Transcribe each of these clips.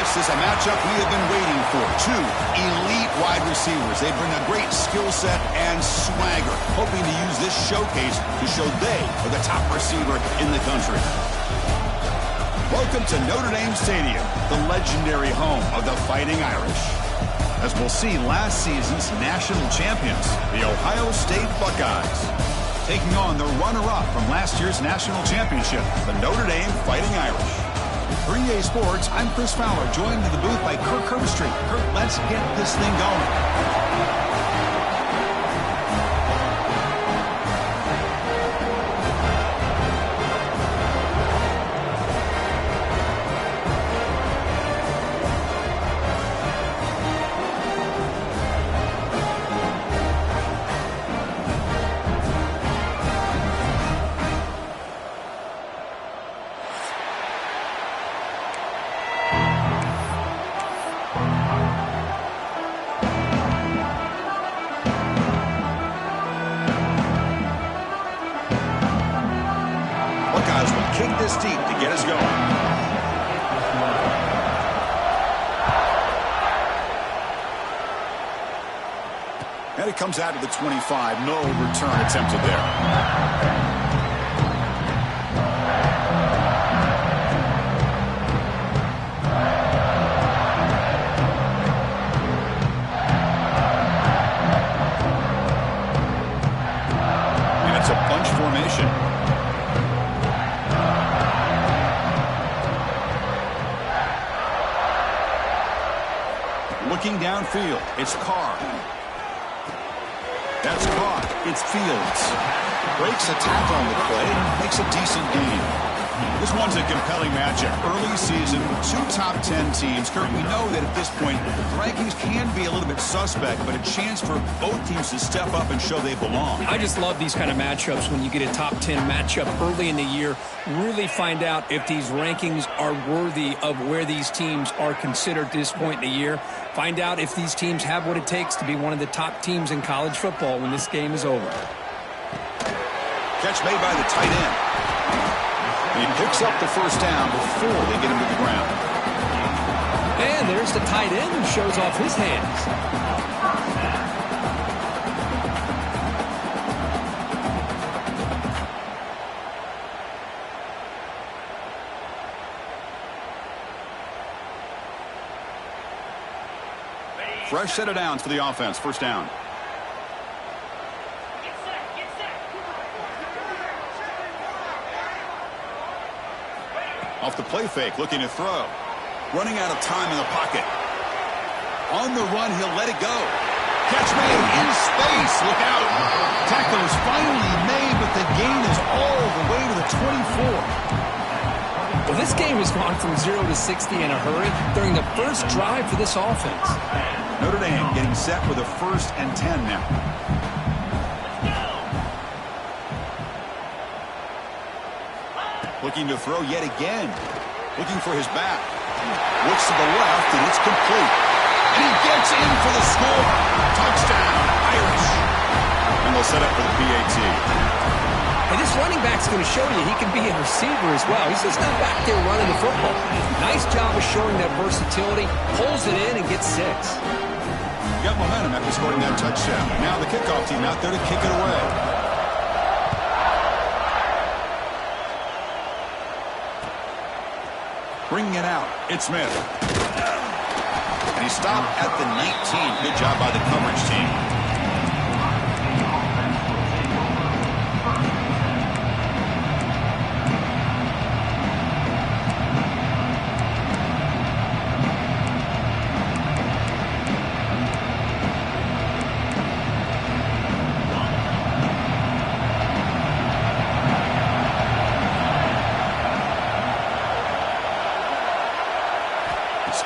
This is a matchup we have been waiting for. Two elite wide receivers. They bring a great skill set and swagger, hoping to use this showcase to show they are the top receiver in the country. Welcome to Notre Dame Stadium, the legendary home of the Fighting Irish. As we'll see, last season's national champions, the Ohio State Buckeyes, taking on the runner-up from last year's national championship, the Notre Dame Fighting Irish. For EA Sports, I'm Chris Fowler, joined in the booth by Kirk Herbstreit. Kirk, let's get this thing going. Kick this deep to get us going. And it comes out to the 25. No return attempted there. And it's a bunch formation. Looking downfield, it's Carr. That's caught. It's Fields. Breaks a tackle on the play and makes a decent gain. This one's a compelling matchup. Early season, two top 10 teams. Kurt, we know that at this point, the rankings can be a little bit suspect, but a chance for both teams to step up and show they belong. I just love these kind of matchups when you get a top 10 matchup early in the year. Really find out if these rankings are worthy of where these teams are considered at this point in the year. Find out if these teams have what it takes to be one of the top teams in college football when this game is over. Catch made by the tight end. He picks up the first down before they get him to the ground. And there's the tight end who shows off his hands. Fresh set of downs for the offense. First down. Off the play fake, looking to throw. Running out of time in the pocket. On the run, he'll let it go. Catch made in space. Look out. Tackle is finally made, but the gain is all the way to the 24. Well, this game has gone from 0 to 60 in a hurry during the first drive for this offense. Notre Dame getting set with a 1st and 10 now. Looking to throw yet again. Looking for his back. Looks to the left, and it's complete. And he gets in for the score. Touchdown, Irish. And they'll set up for the PAT. And this running back's going to show you he can be a receiver as well. He's just not back there running the football. Nice job of showing that versatility. Pulls it in and gets 6. Got momentum after scoring that touchdown. Now the kickoff team out there to kick it away. Bringing it out, it's Smith. And he stopped at the 19. Good job by the coverage team.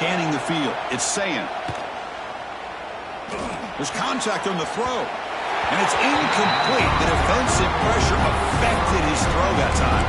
Scanning the field, it's Sayin. There's contact on the throw, and it's incomplete. The defensive pressure affected his throw that time.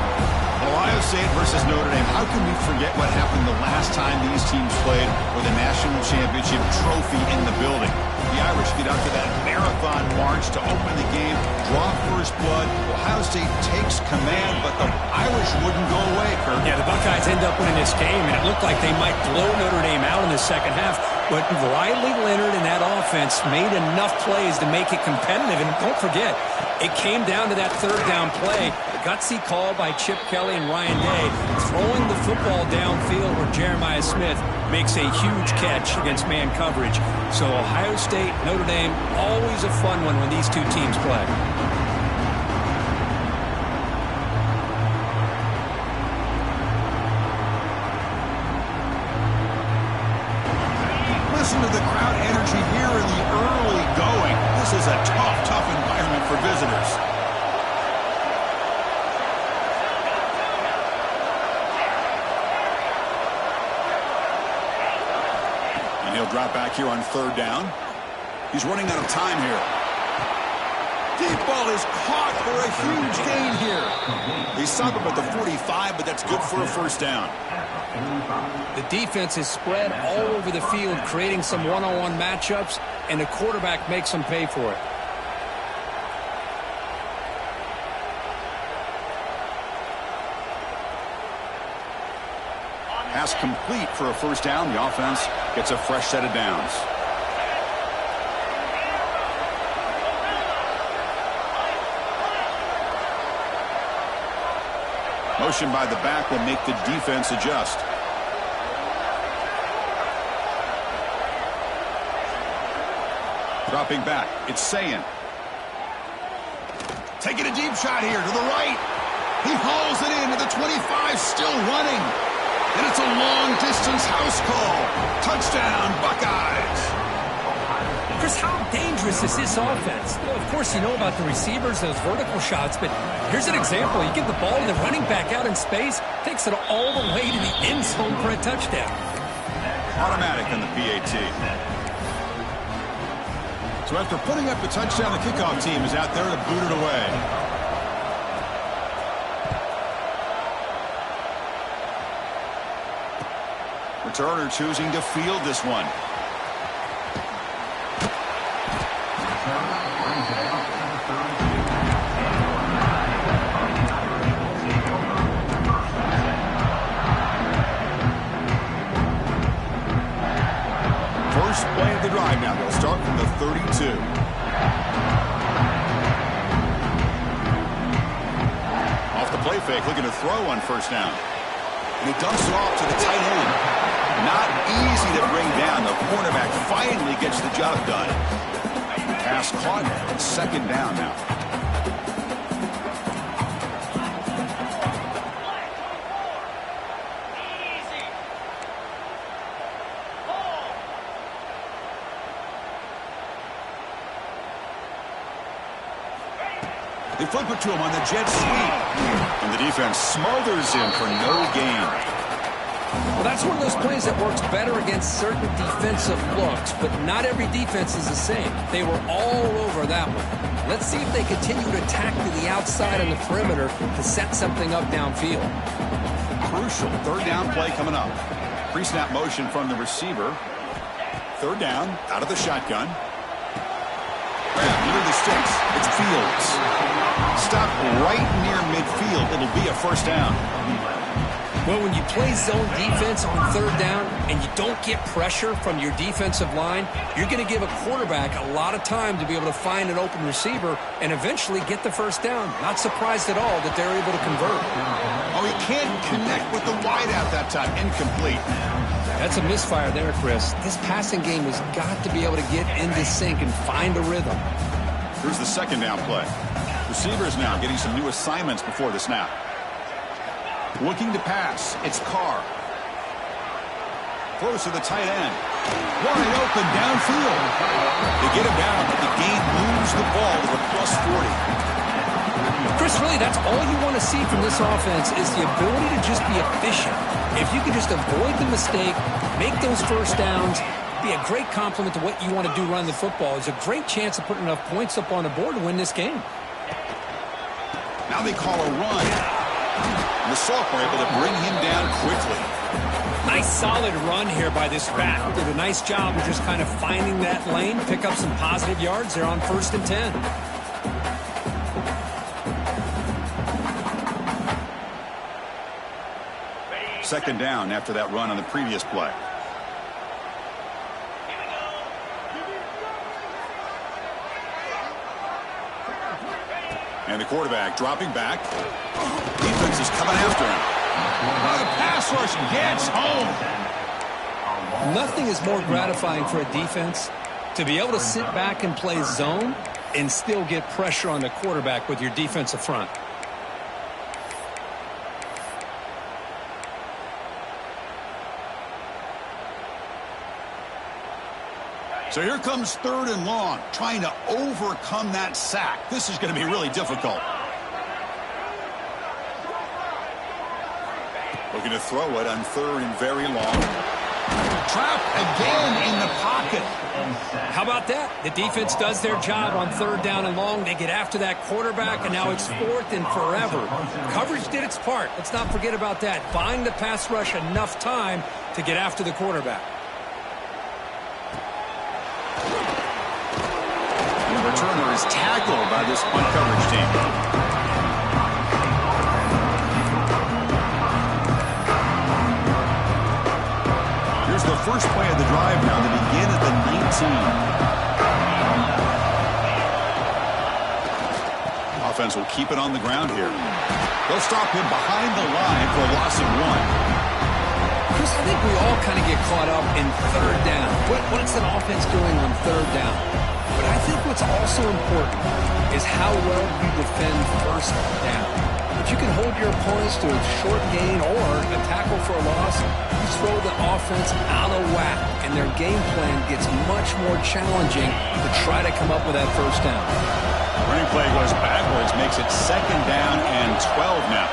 Ohio State versus Notre Dame. How can we forget what happened the last time these teams played with a national championship trophy in the building? The Irish get out to that marathon march to open the game, draw first blood. Ohio State takes command, but the Irish wouldn't go away, Kurt. Yeah, the Buckeyes end up winning this game, and it looked like they might blow Notre Dame out in the second half. But Riley Leonard and that offense made enough plays to make it competitive. And don't forget, it came down to that third down play. Gutsy call by Chip Kelly and Ryan Day, throwing the football downfield where Jeremiah Smith makes a huge catch against man coverage. So Ohio State, Notre Dame, always a fun one when these two teams play. Listen to the crowd energy here in the early going. This is a tough environment for visitors. And he'll drop back here on third down. He's running out of time here. Deep ball is caught for a huge gain here. They stop him at the 45, but that's good for a first down. The defense is spread all over the field, creating some one-on-one matchups, and the quarterback makes them pay for it. Pass complete for a first down. The offense gets a fresh set of downs. Motion by the back will make the defense adjust. Dropping back, it's Sayin. Taking a deep shot here to the right. He hauls it in to the 25, still running. And it's a long-distance house call. Touchdown, Buckeyes. Chris, how dangerous is this offense? Well, of course, you know about the receivers, those vertical shots, but here's an example. You give the ball to the running back out in space, takes it all the way to the end zone for a touchdown. Automatic on the PAT. So after putting up the touchdown, the kickoff team is out there to boot it away. Returner choosing to field this one. First play of the drive now. They'll start from the 32. Off the play fake, looking to throw on first down. And he dumps it off to the tight end. Not easy to bring down. The cornerback finally gets the job done. Pass caught. Second down now. They flip it to him on the jet sweep. And the defense smothers him for no gain. Well, that's one of those plays that works better against certain defensive looks, but not every defense is the same. They were all over that one. Let's see if they continue to attack to the outside on the perimeter to set something up downfield. Crucial third down play coming up. Pre-snap motion from the receiver. Third down, out of the shotgun. Grab near the sticks. It's Fields. Stop right near midfield. It'll be a first down. Well, when you play zone defense on third down and you don't get pressure from your defensive line, you're going to give a quarterback a lot of time to be able to find an open receiver and eventually get the first down. Not surprised at all that they're able to convert. Oh, he can't connect with the wideout that time. Incomplete. That's a misfire there, Chris. This passing game has got to be able to get into sync and find a rhythm. Here's the second down play. Receivers now getting some new assignments before the snap. Looking to pass. It's Carr. Throws to the tight end. Wide open downfield. They get him down, but the game moves the ball to a +40. Chris, really, that's all you want to see from this offense is the ability to just be efficient. If you can just avoid the mistake, make those first downs, be a great compliment to what you want to do running the football. It's a great chance of putting enough points up on the board to win this game. Now they call a run. And the Salk were able to bring him down quickly. Nice solid run here by this back. Did a nice job of just kind of finding that lane, pick up some positive yards there on 1st and 10. Second down after that run on the previous play. And the quarterback dropping back. Defense is coming after him. The pass rush gets home. Nothing is more gratifying for a defense to be able to sit back and play zone and still get pressure on the quarterback with your defensive front. So here comes 3rd and long, trying to overcome that sack. This is going to be really difficult. Looking to throw it on 3rd and very long. Trapped again in the pocket. How about that? The defense does their job on 3rd down and long. They get after that quarterback, and now it's 4th and forever. Coverage did its part. Let's not forget about that. Buying the pass rush enough time to get after the quarterback. The returner is tackled by this punt coverage team. Here's the first play of the drive now. They begin at the 19. Offense will keep it on the ground here. They'll stop him behind the line for a loss of 1. Chris, I think we all kind of get caught up in 3rd down. What's an offense doing on 3rd down? But I think what's also important is how well you defend 1st down. If you can hold your opponents to a short gain or a tackle for a loss, you throw the offense out of whack, and their game plan gets much more challenging to try to come up with that 1st down. Running play goes backwards, makes it 2nd down and 12 now.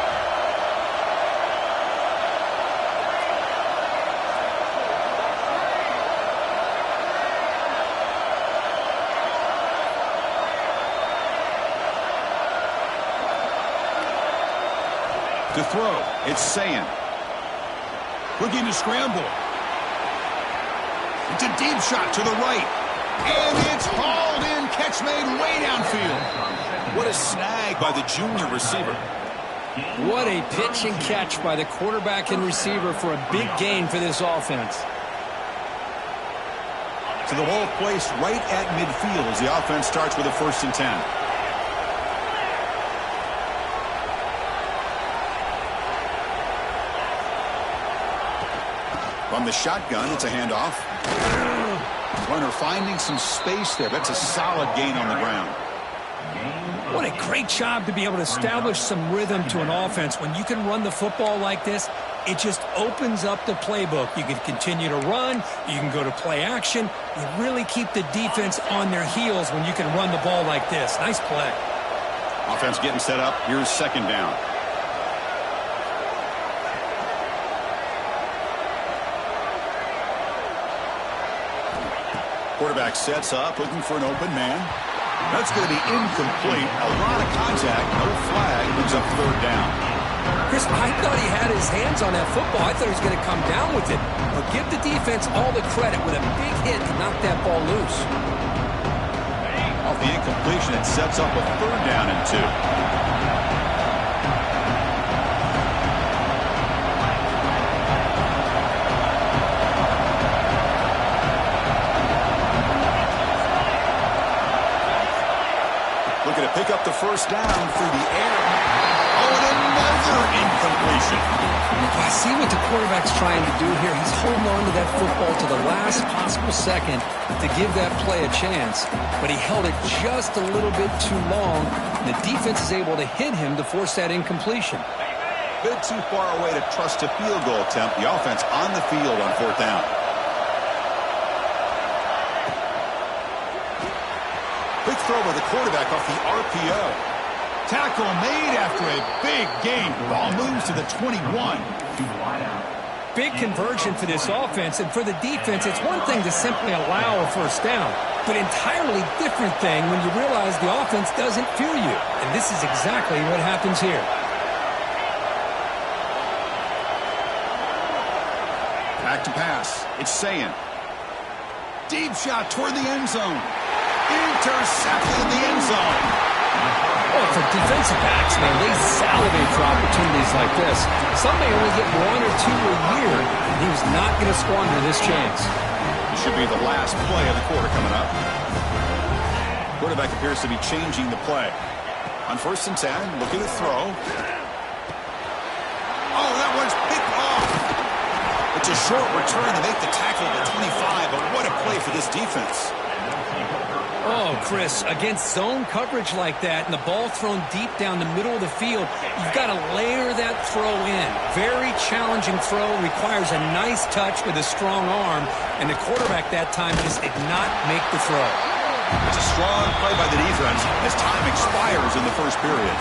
To throw, it's Sayan. Looking to scramble. It's a deep shot to the right. And it's hauled in. Catch made way downfield. What a snag by the junior receiver. What a pitch and catch by the quarterback and receiver for a big gain for this offense. So the ball placed right at midfield as the offense starts with a 1st and 10. From the shotgun, it's a handoff. Runner finding some space there. That's a solid gain on the ground. What a great job to be able to establish some rhythm to an offense. When you can run the football like this, it just opens up the playbook. You can continue to run. You can go to play action. You really keep the defense on their heels when you can run the ball like this. Nice play. Offense getting set up. Here's 2nd down. Quarterback sets up, looking for an open man. That's going to be incomplete. A lot of contact, no flag, moves up 3rd down. Chris, I thought he had his hands on that football. I thought he was going to come down with it. But give the defense all the credit with a big hit to knock that ball loose. Off the incompletion, it sets up a 3rd down and 2. Looking to pick up the 1st down through the air. Oh, and another incompletion. I see what the quarterback's trying to do here. He's holding on to that football to the last possible second to give that play a chance. But he held it just a little bit too long. And the defense is able to hit him to force that incompletion. Bit too far away to trust a field goal attempt. The offense on the field on 4th down. Quick throw by the quarterback off the RPO. Tackle made after a big gain. Ball moves to the 21. Big conversion for this offense, and for the defense, it's one thing to simply allow a 1st down, but entirely different thing when you realize the offense doesn't fear you. And this is exactly what happens here. Back to pass. It's Sayin. Deep shot toward the end zone. Intercepted in the end zone. Well, for defensive backs, man, they salivate for opportunities like this. Some may only get 1 or 2 a year, and he was not going to squander this chance. This should be the last play of the quarter coming up. Quarterback appears to be changing the play. On 1st and 10, looking to throw. Oh, that one's picked off. It's a short return to make the tackle at the 25, but what a play for this defense. Oh, Chris, against zone coverage like that and the ball thrown deep down the middle of the field, you've got to layer that throw in. Very challenging throw, requires a nice touch with a strong arm, and the quarterback that time just did not make the throw. It's a strong play by the defense as time expires in the first period.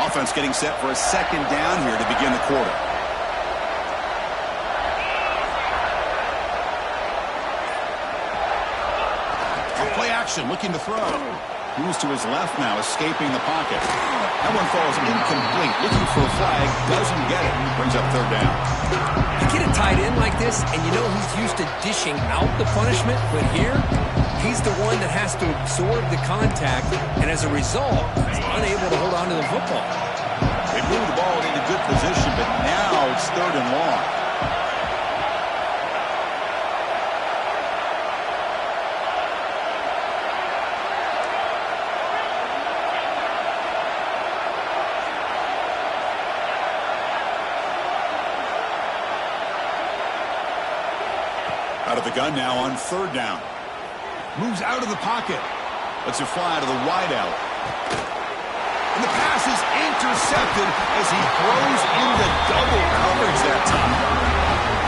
Offense getting set for a 2nd down here to begin the quarter. On play action, looking to throw. Moves to his left now, escaping the pocket. That one falls incomplete. Looking for a flag, doesn't get it. Brings up 3rd down. You get a tight end like this, and you know he's used to dishing out the punishment, but here, he's the one that has to absorb the contact, and as a result, he's unable to hold on to the football. They moved the ball into good position, but now it's 3rd and long. Out of the gun now on 3rd down. Moves out of the pocket. Lets it fly to the wideout. And the pass is intercepted as he throws into double coverage that time.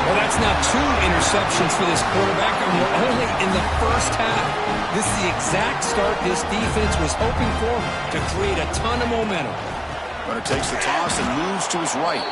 Well, that's now 2 interceptions for this quarterback, and we're only in the first half. This is the exact start this defense was hoping for to create a ton of momentum. Runner takes the toss and moves to his right.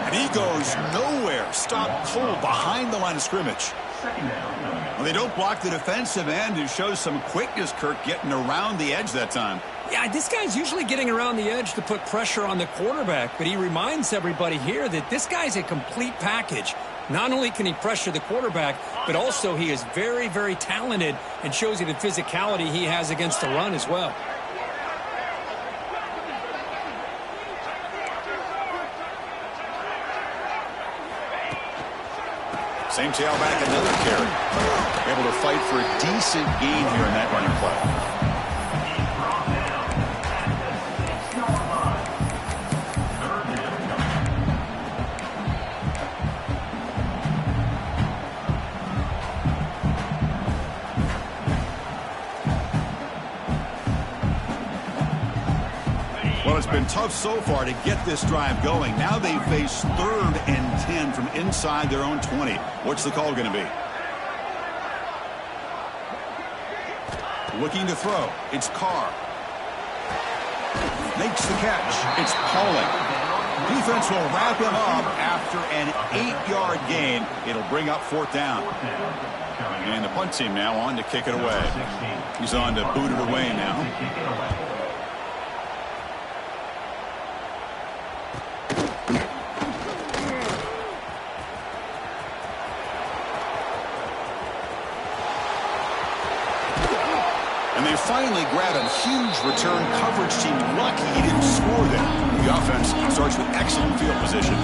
And he goes nowhere. Stopped cold behind the line of scrimmage. Well, they don't block the defensive end, who shows some quickness, Kirk, getting around the edge that time. Yeah, this guy's usually getting around the edge to put pressure on the quarterback, but he reminds everybody here that this guy's a complete package. Not only can he pressure the quarterback, but also he is very, very talented and shows you the physicality he has against the run as well. Same tailback, another carry. Able to fight for a decent gain here in that running play. Well, it's been tough so far to get this drive going. Now they face 3rd and 10 from inside their own 20. What's the call going to be? Looking to throw. It's Carr. Makes the catch. It's Pauling. Defense will wrap him up after an 8-yard gain. It'll bring up 4th down. And the punt team now on to kick it away. He's on to boot it away now. Finally grab a huge return. Coverage team lucky he didn't score there. The offense starts with excellent field position.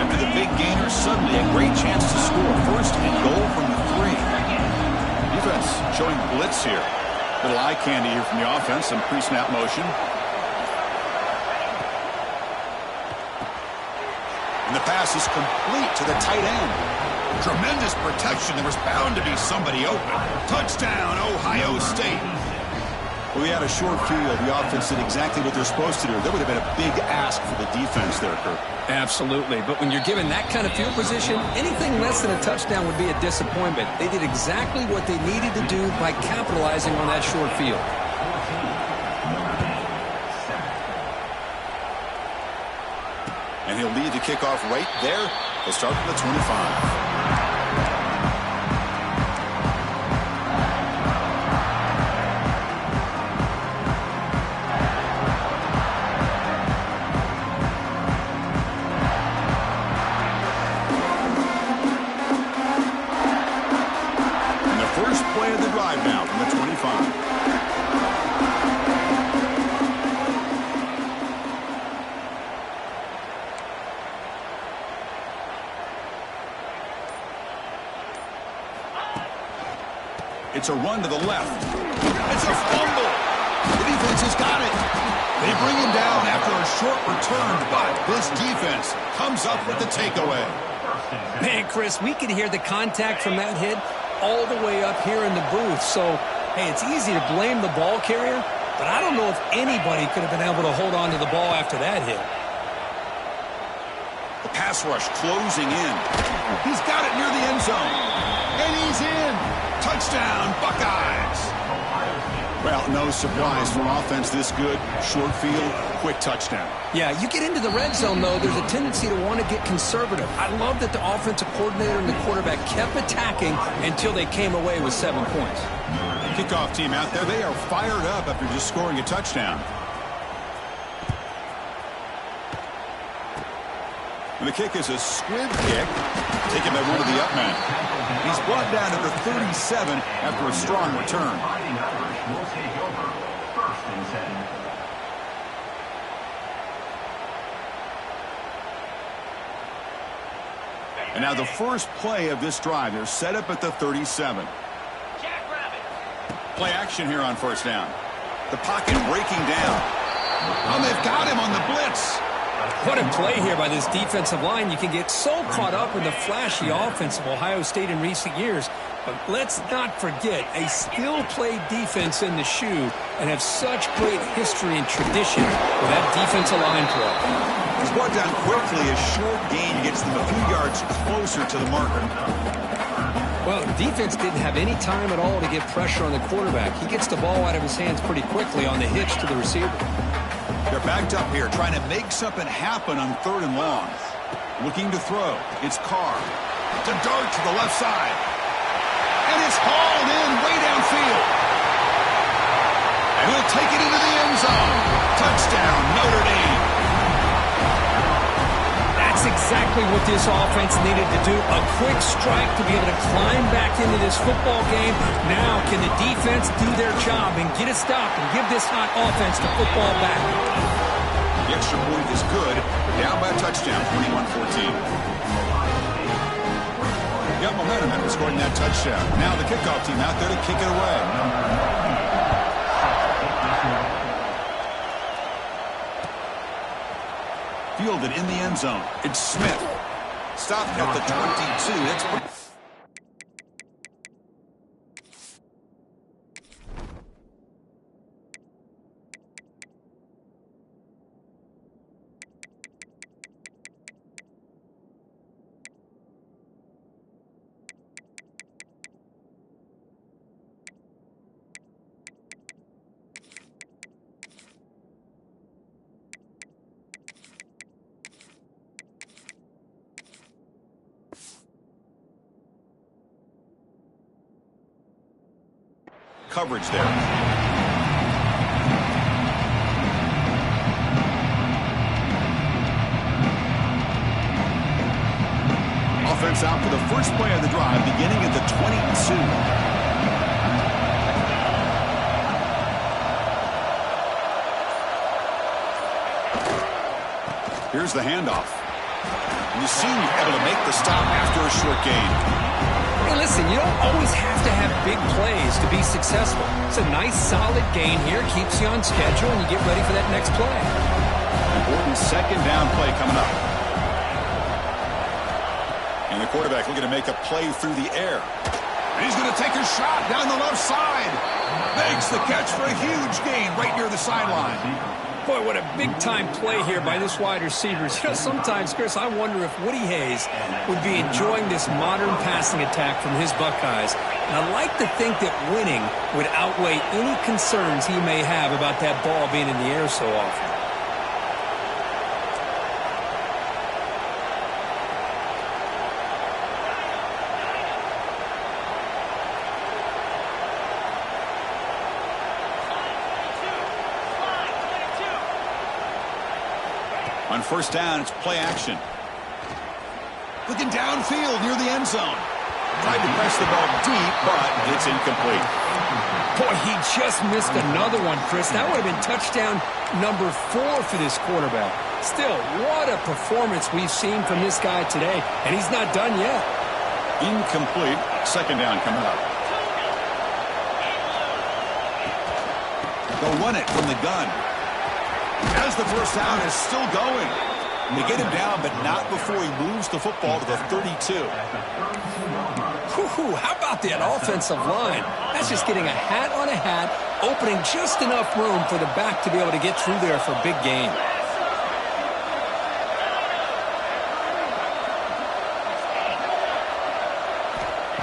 After the big gainer, suddenly a great chance to score. 1st and goal from the 3. Defense showing blitz here. Little eye candy here from the offense. Some pre-snap motion. And the pass is complete to the tight end. Tremendous protection. There was bound to be somebody open. Touchdown, Ohio State. Well, we had a short field. The offense did exactly what they're supposed to do. That would have been a big ask for the defense there, Kirk. Absolutely. But when you're given that kind of field position, anything less than a touchdown would be a disappointment. They did exactly what they needed to do by capitalizing on that short field. And he'll lead the kickoff right there. They'll start from the 25. First play of the drive now from the 25. It's a run to the left. It's a fumble. The defense has got it. They bring him down after a short return, but this defense comes up with the takeaway. Man, Chris, we can hear the contact from that hit all the way up here in the booth. So, hey, it's easy to blame the ball carrier, but I don't know if anybody could have been able to hold on to the ball after that hit. The pass rush closing in. He's got it near the end zone. And he's in. Touchdown, Buckeyes. Well, no surprise for offense this good. Short field, quick touchdown. Yeah, you get into the red zone, though, there's a tendency to want to get conservative. I love that the offensive coordinator and the quarterback kept attacking until they came away with 7 points. Kickoff team out there, they are fired up after just scoring a touchdown. And the kick is a squib kick, taken by one of the up men. He's brought down at the 37 after a strong return. And now the first play of this drive, they're set up at the 37. Play action here on first down. The pocket breaking down. Oh, they've got him on the blitz. What a play here by this defensive line. You can get so caught up in the flashy offense of Ohio State in recent years, but let's not forget a still-play defense in the shoe and have such great history and tradition with that defensive line play. He's brought down quickly. A short gain gets them a few yards closer to the marker. Well, defense didn't have any time at all to get pressure on the quarterback. He gets the ball out of his hands pretty quickly on the hitch to the receiver. They're backed up here, trying to make something happen on 3rd and long. Looking to throw. It's Carr. To dart to the left side. And it's hauled in way downfield. And he'll take it into the end zone. Touchdown, Notre Dame. That's exactly what this offense needed to do. A quick strike to be able to climb back into this football game. Now can the defense do their job and get a stop and give this hot offense the football back? The extra point is good. Down by a touchdown, 21-14. Got momentum after scoring that touchdown. Now the kickoff team out there to kick it away. Fielded in the end zone. It's Smith. Stopped at the 22. That's coverage there. Offense out for the first play of the drive, beginning at the 22. Here's the handoff. And you seem able to make the stop after a short gain. Hey, listen, you don't always have to have big plays to be successful. It's a nice, solid gain here. Keeps you on schedule, and you get ready for that next play. Important second down play coming up. And the quarterback looking to make a play through the air. And he's going to take a shot down the left side. Makes the catch for a huge gain right near the sideline. Boy, what a big-time play here by this wide receiver. You know, sometimes, Chris, I wonder if Woody Hayes would be enjoying this modern passing attack from his Buckeyes. And I like to think that winning would outweigh any concerns he may have about that ball being in the air so often. On first down, it's play action. Looking downfield near the end zone. Tried to press the ball deep, but it's incomplete. Boy, he just missed another one, Chris. That would have been touchdown number 4 for this quarterback. Still, what a performance we've seen from this guy today, and he's not done yet. Incomplete. Second down coming up. They'll run it from the gun. As the first down is still going. They get him down, but not before he moves the football to the 32. How about that offensive line? That's just getting a hat on a hat, opening just enough room for the back to be able to get through there for a big gain.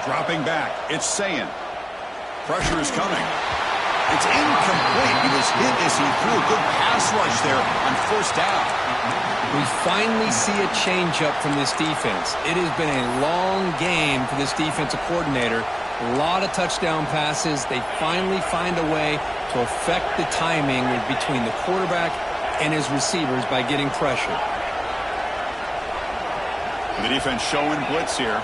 Dropping back, it's Sayin. Pressure is coming. It's incomplete. He was hit as he threw a good pass rush there on first down. We finally see a change-up from this defense. It has been a long game for this defensive coordinator. A lot of touchdown passes. They finally find a way to affect the timing between the quarterback and his receivers by getting pressure. The defense showing blitz here.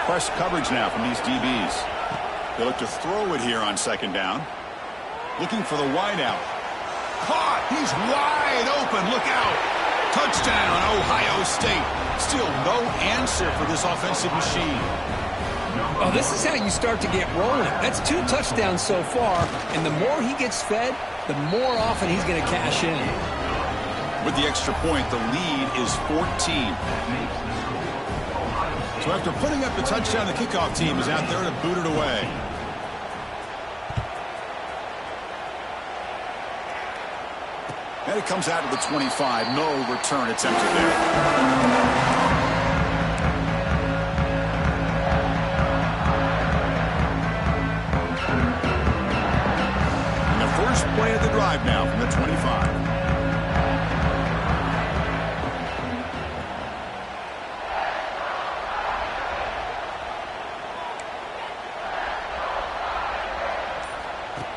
Press coverage now from these DBs. They look to throw it here on second down. Looking for the wideout. Caught! He's wide open. Look out! Touchdown, Ohio State. Still no answer for this offensive machine. Oh, this is how you start to get rolling. That's 2 touchdowns so far, and the more he gets fed, the more often he's going to cash in. With the extra point, the lead is 14. So after putting up the touchdown, the kickoff team is out there to boot it away. And it comes out to the 25. No return attempt there. And the first play of the drive now from the 25.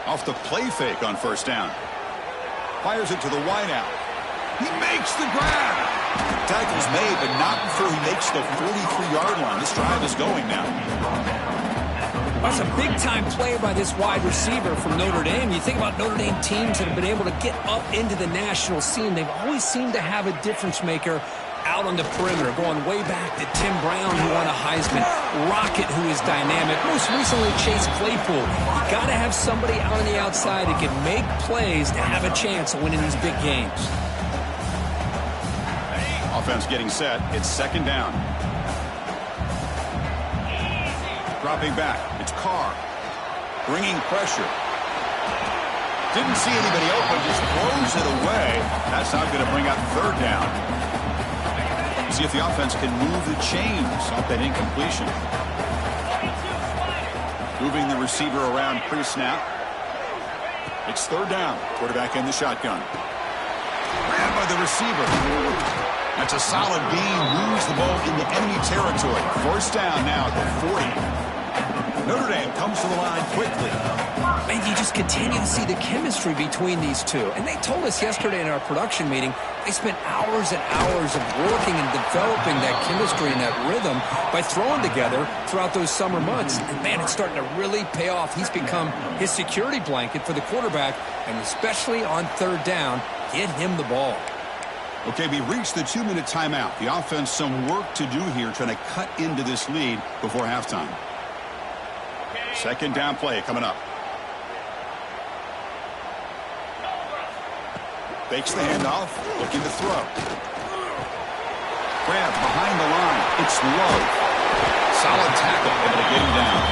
Off the play fake on first down. Fires it to the wideout. He makes the grab. Tackle's made, but not before he makes the 43-yard line. This drive is going now. That's a big-time play by this wide receiver from Notre Dame. You think about Notre Dame teams that have been able to get up into the national scene. They've always seemed to have a difference maker out on the perimeter, going way back to Tim Brown, who won a Heisman, Rocket, who is dynamic, most recently Chase Claypool. You got to have somebody out on the outside that can make plays to have a chance of winning these big games. Offense getting set. It's second down. Dropping back. It's Carr. Bringing pressure. Didn't see anybody open, just throws it away. That's not going to bring up third down. See if the offense can move the chains off that incompletion. Moving the receiver around pre-snap. It's third down. Quarterback in the shotgun. Grabbed by the receiver. That's a solid gain. Moves the ball into enemy territory. First down now at the 40. Notre Dame comes to the line quickly. And you just continue to see the chemistry between these two. And they told us yesterday in our production meeting, they spent hours and hours of working and developing that chemistry and that rhythm by throwing together throughout those summer months. And, man, it's starting to really pay off. He's become his security blanket for the quarterback, and especially on third down, get him the ball. Okay, we reached the 2-minute timeout. The offense some work to do here, trying to cut into this lead before halftime. Second down play coming up. Fakes the handoff, looking to throw. Grab behind the line. It's low. Solid tackle, able to get him down.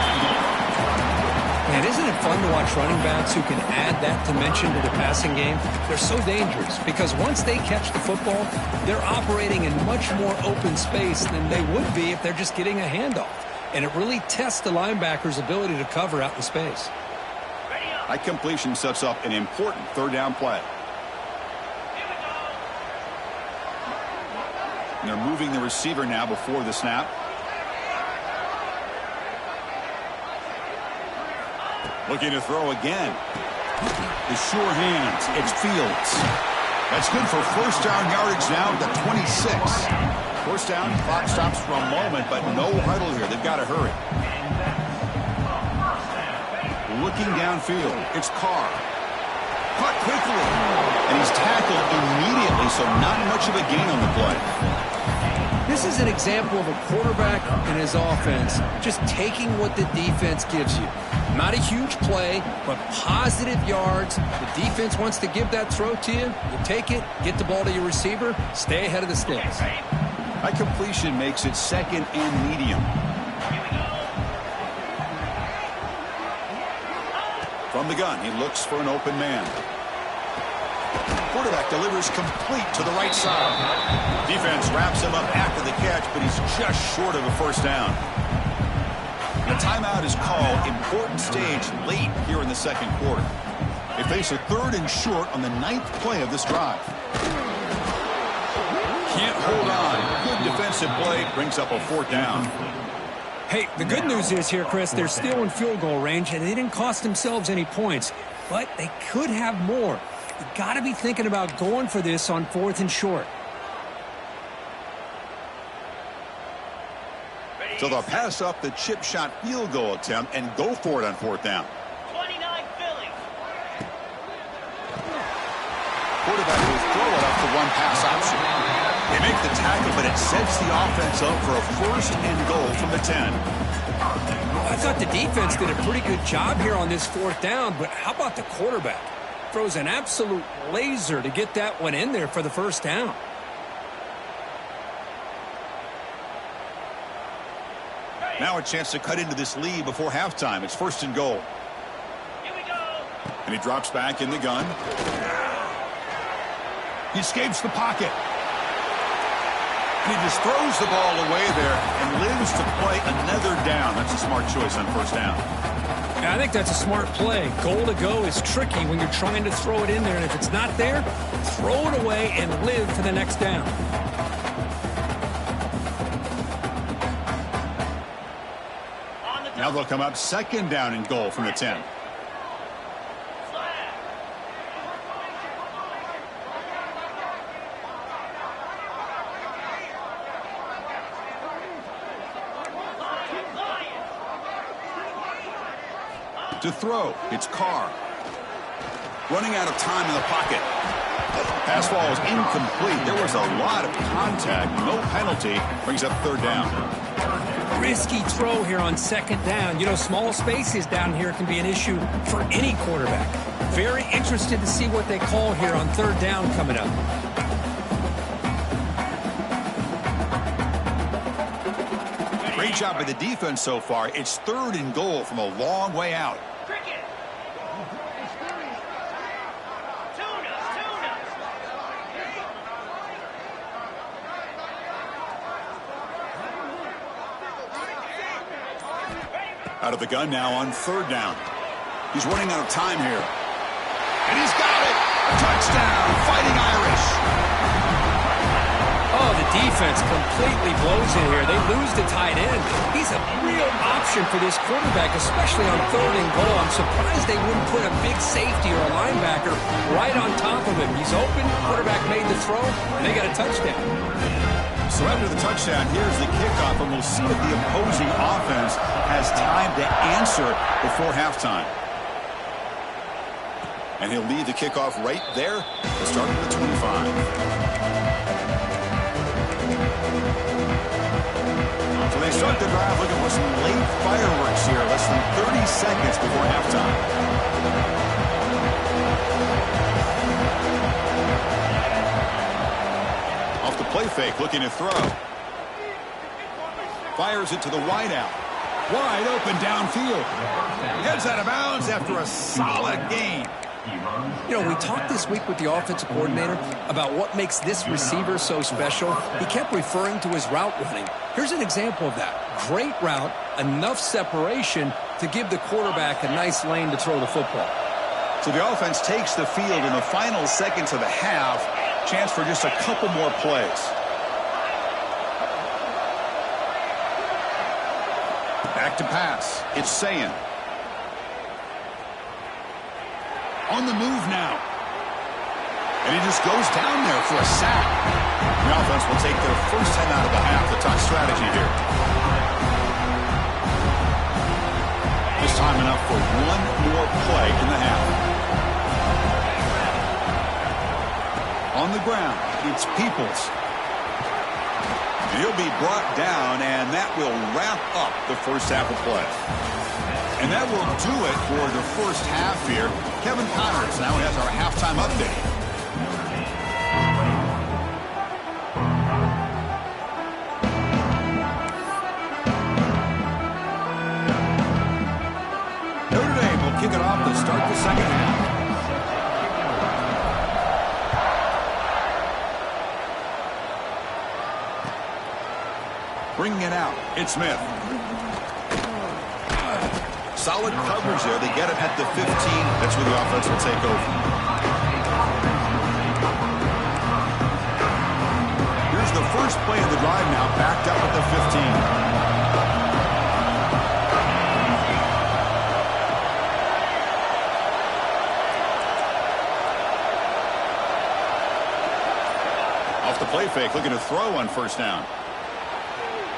Man, isn't it fun to watch running backs who can add that dimension to the passing game? They're so dangerous because once they catch the football, they're operating in much more open space than they would be if they're just getting a handoff. And it really tests the linebacker's ability to cover out in space. That completion sets up an important third down play. And they're moving the receiver now before the snap. Looking to throw again. The sure hands. It's Fields. That's good for first down yardage now at the 26. First down, clock stops for a moment, but no huddle here. They've got to hurry. Looking downfield. It's Carr. Caught quickly. And he's tackled immediately, so not much of a gain on the play. This is an example of a quarterback and his offense just taking what the defense gives you. Not a huge play, but positive yards. The defense wants to give that throw to you. You take it, get the ball to your receiver, stay ahead of the sticks. That completion makes it second and medium. From the gun, he looks for an open man. Quarterback delivers complete to the right side. Defense wraps him up after the catch, but he's just short of a first down. The timeout is called. Important stage late here in the second quarter. They face a third and short on the 9th play of this drive. Can't hold on. Good defensive play. Brings up a fourth down. Hey, the good news is here, Chris, they're still in field goal range, and they didn't cost themselves any points, but they could have more. You got to be thinking about going for this on 4th and short. So they'll pass up the chip shot field goal attempt and go for it on 4th down. 29 Philly. Quarterback will throw it up for one pass option. They make the tackle, but it sets the offense up for a first and goal from the 10. I thought the defense did a pretty good job here on this 4th down, but how about the quarterback? Throws an absolute laser to get that one in there for the first down. Now a chance to cut into this lead before halftime. It's first and goal. Here we go. And he drops back in the gun. He escapes the pocket. And he just throws the ball away there and lives to play another down. That's a smart choice on first down. Yeah, I think that's a smart play. Goal to go is tricky when you're trying to throw it in there. And if it's not there, throw it away and live for the next down. Now they'll come up second down and goal from the 10. To throw, it's Carr. Running out of time in the pocket. Pass ball is incomplete. There was a lot of contact. No penalty. Brings up third down. Risky throw here on second down. You know, small spaces down here can be an issue for any quarterback. Very interested to see what they call here on third down coming up. Great job by the defense so far. It's third and goal from a long way out. Cricket. Out of the gun now on third down. He's running out of time here. And he's got it! Touchdown! Fighting Irish! Oh, the defense completely blows it here. They lose the tight end. He's a real option for this quarterback, especially on third and goal. I'm surprised they wouldn't put a big safety or a linebacker right on top of him. He's open, quarterback made the throw, and they got a touchdown. So after the touchdown, here's the kickoff, and we'll see if the opposing offense has time to answer before halftime. And he'll lead the kickoff right there to start at the 25. So they start the drive looking for some late fireworks here, less than 30 seconds before halftime. Off the play fake, looking to throw. Fires it to the wideout. Wide open downfield. Heads out of bounds after a solid gain. You know, we talked this week with the offensive coordinator about what makes this receiver so special. He kept referring to his route running. Here's an example of that. Great route, enough separation to give the quarterback a nice lane to throw the football. So the offense takes the field in the final seconds of the half. Chance for just a couple more plays. Back to pass. It's Sayin. On the move now. And he just goes down there for a sack. The offense will take their first 10 out of the half. The tough strategy here. This time enough for one more play in the half. On the ground, it's Peoples. He'll be brought down, and that will wrap up the first half of play. And that will do it for the first half here. Kevin Connors now has our halftime update. Notre Dame will kick it off to start the second half. Bringing it out, it's Smith. Solid coverage there. They get it at the 15. That's where the offense will take over. Here's the first play of the drive now, backed up at the 15. Off the play fake, looking to throw on first down.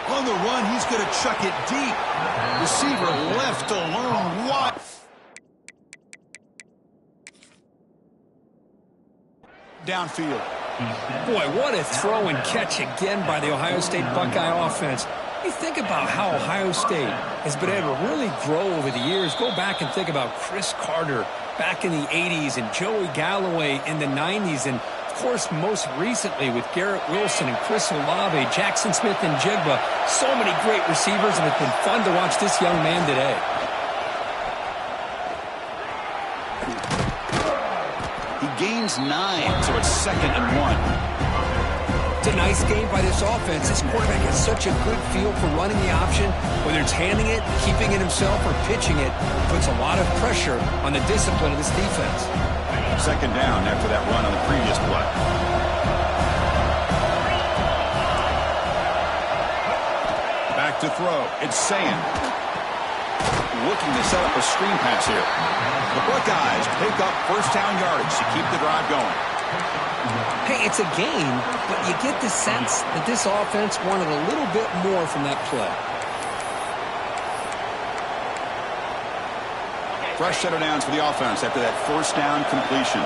On the run, he's going to chuck it deep. Receiver left alone. What? Downfield. Boy, what a throw and catch again by the Ohio State Buckeye offense. You think about how Ohio State has been able to really grow over the years. Go back and think about Chris Carter back in the 80s and Joey Galloway in the 90s. And, of course, most recently with Garrett Wilson and Chris Olave, Jackson Smith and Jigba. So many great receivers, and it's been fun to watch this young man today. He gains 9, so it's 2nd and 1. It's a nice game by this offense. This quarterback has such a good feel for running the option. Whether it's handing it, keeping it himself, or pitching it, puts a lot of pressure on the discipline of this defense. 2nd down after that run on the previous play. Back to throw. It's Sayan. Looking to set up a screen pass here. The Buckeyes pick up first down yardage to keep the drive going. Hey, it's a game, but you get the sense that this offense wanted a little bit more from that play. Fresh set of downs for the offense after that first down completion.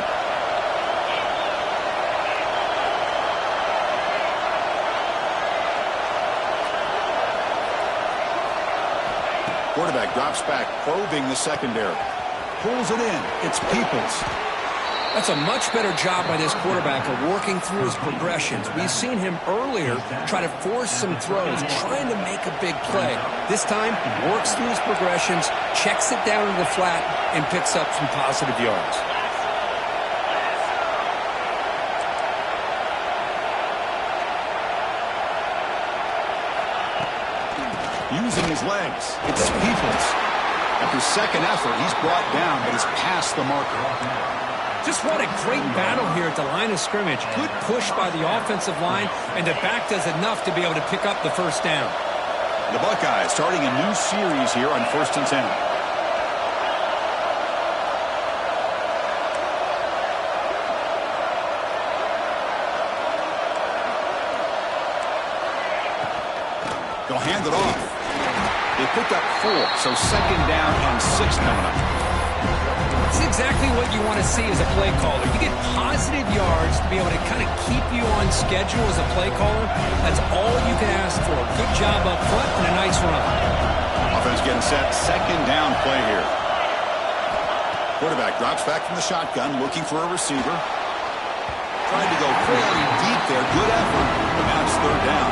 Quarterback drops back, probing the secondary. Pulls it in. It's Peoples. That's a much better job by this quarterback of working through his progressions. We've seen him earlier try to force some throws, trying to make a big play. This time, he works through his progressions, checks it down to the flat, and picks up some positive yards. Using his legs, it's Peoples. After second effort, he's brought down, but is past the marker. Just what a great battle here at the line of scrimmage. Good push by the offensive line, and the back does enough to be able to pick up the first down. The Buckeyes starting a new series here on 1st and 10. They'll hand it off. They picked up 4, so 2nd down and 6 coming up. It's exactly what you want to see as a play caller. You get positive yards to be able to kind of keep you on schedule as a play caller. That's all you can ask for. Good job up front and a nice run. Offense getting set. 2nd down play here. Quarterback drops back from the shotgun, looking for a receiver. Tried to go fairly deep there. Good effort, but now it's 3rd down.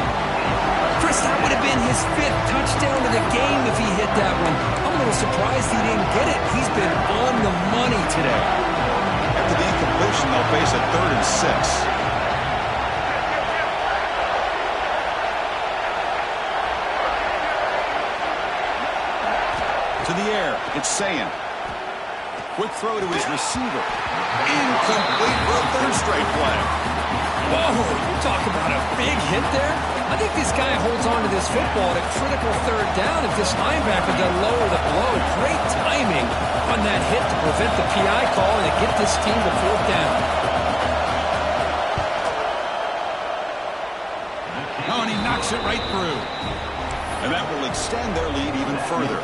Chris, that would have been his 5th touchdown of the game if he hit that one. I'm a little surprised he didn't get it. He's been on the money today. After the incompletion, they'll face a 3rd and 6. To the air, it's Sayan. Quick throw to his receiver. Incomplete for a 3rd straight play. Whoa, you talk about a big hit there. I think this guy holds on to this football at a critical third down if this linebacker doesn't lower the blow. Great timing on that hit to prevent the PI call and to get this team to fourth down. Oh, and he knocks it right through. And that will extend their lead even further.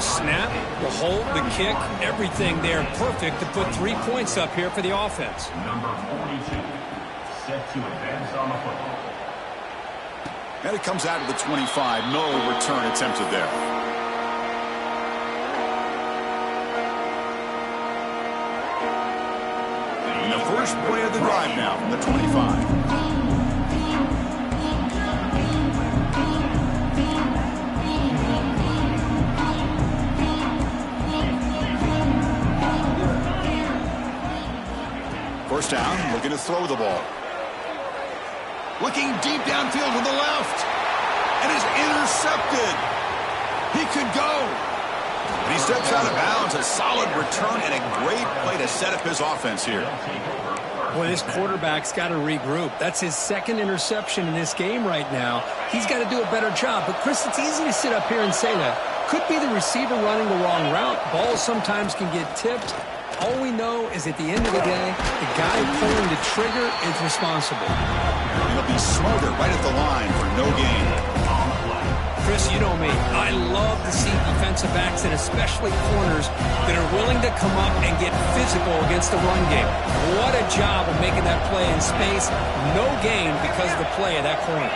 Snap, the hold, the kick, everything there perfect to put 3 points up here for the offense. Number 42, set to advance on the football. And it comes out of the 25. No return attempted there. And the first play of the drive now from the 25. First down, looking to throw the ball. Looking deep downfield to the left. And is intercepted. He could go. And he steps out of bounds. A solid return and a great play to set up his offense here. Boy, this quarterback's got to regroup. That's his second interception in this game right now. He's got to do a better job. But, Chris, it's easy to sit up here and say that. Could be the receiver running the wrong route. Balls sometimes can get tipped. All we know is at the end of the day, the guy pulling the trigger is responsible. He'll be smothered right at the line for no gain. Chris, you know me. I love to see defensive backs and especially corners that are willing to come up and get physical against the run game. What a job of making that play in space. No gain because of the play of that corner.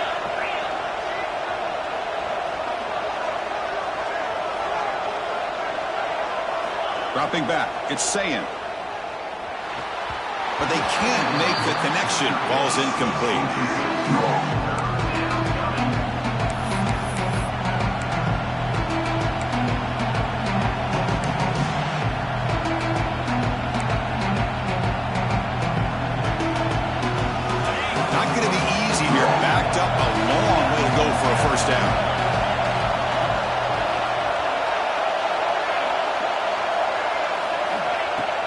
Dropping back, it's Sayan. But they can't make the connection. Ball's incomplete. Not going to be easy here. Backed up a long way to go for a first down.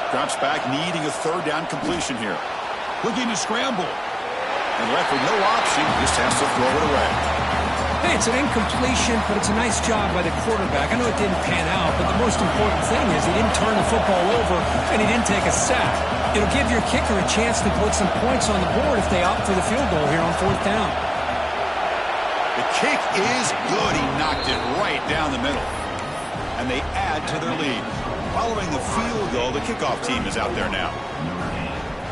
Drops back, needing a third down completion here. Looking to scramble. And left with no option, just has to throw it away. Hey, it's an incompletion, but it's a nice job by the quarterback. I know it didn't pan out, but the most important thing is he didn't turn the football over and he didn't take a sack. It'll give your kicker a chance to put some points on the board if they opt for the field goal here on fourth down. The kick is good. He knocked it right down the middle. And they add to their lead. Following the field goal, the kickoff team is out there now.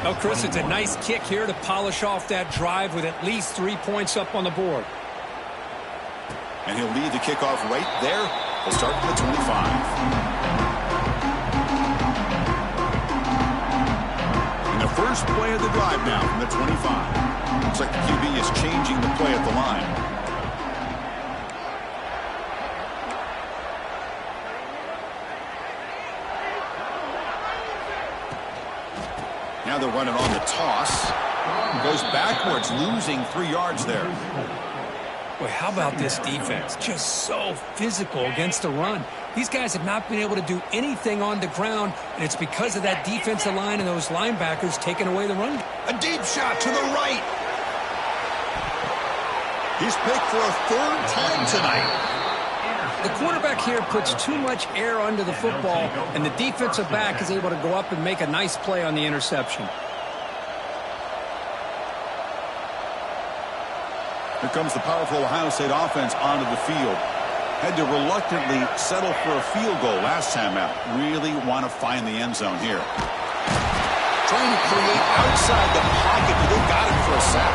Oh, Chris, it's a nice kick here to polish off that drive with at least 3 points up on the board. And he'll lead the kickoff right there. We'll start from the 25. And the first play of the drive now from the 25. Looks like the QB is changing the play at the line. Now they're running on the toss. Goes backwards, losing 3 yards there. Boy, how about this defense? Just so physical against the run. These guys have not been able to do anything on the ground, and it's because of that defensive line and those linebackers taking away the run. A deep shot to the right. He's picked for a third time tonight. The quarterback here puts too much air under the football, and the defensive back is able to go up and make a nice play on the interception. Here comes the powerful Ohio State offense onto the field. Had to reluctantly settle for a field goal last time out. Really want to find the end zone here. Trying to create outside the pocket, but they got him for a sack.